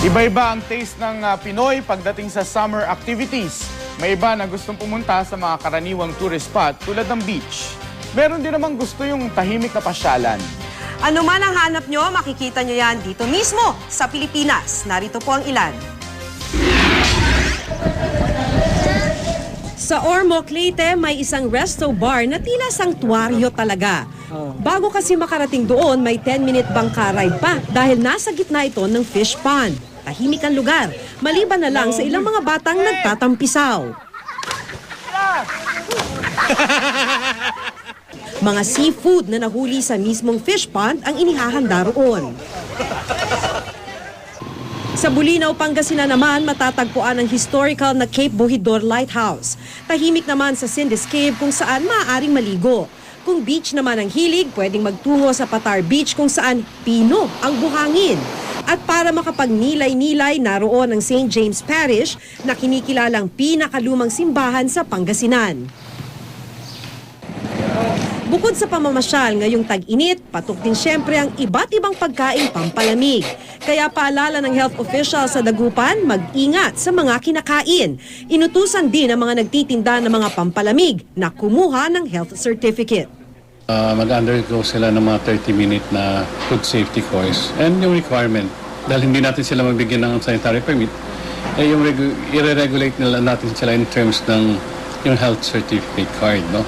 Iba-iba ang taste ng Pinoy pagdating sa summer activities. May iba na gustong pumunta sa mga karaniwang tourist spot tulad ng beach. Meron din namang gusto yung tahimik na pasyalan. Ano man ang hanap nyo, makikita nyo yan dito mismo sa Pilipinas. Narito po ang ilan. Sa Ormoc, Leyte, may isang resto bar na tila sanktuaryo talaga. Bago kasi makarating doon, may 10-minute bangka ride pa dahil nasa gitna ito ng fish pond. Tahimik ang lugar, maliban na lang sa ilang mga batang nagtatampisaw. Mga seafood na nahuli sa mismong fish pond ang inihahanda roon. Sa Bulinaw, Pangasinan naman, matatagpuan ang historical na Cape Bojidor Lighthouse. Tahimik naman sa Sindis Cave kung saan maaaring maligo. Kung beach naman ang hilig, pwedeng magtungo sa Patar Beach kung saan pino ang buhangin. At para makapagnilay-nilay, naroon ang St. James Parish na kinikilalang pinakalumang simbahan sa Pangasinan. Bukod sa pamamasyal ngayong tag-init, patok din siyempre ang iba't ibang pagkain pampalamig. Kaya paalala ng health official sa Dagupan, mag-ingat sa mga kinakain. Inutusan din ang mga nagtitinda ng mga pampalamig na kumuha ng health certificate. Mag-undergo sila ng mga 30-minute na food safety course. And yung requirement, dahil hindi natin sila magbigyan ng sanitary permit, yung i-regulate natin sila in terms ng yung health certificate card. No?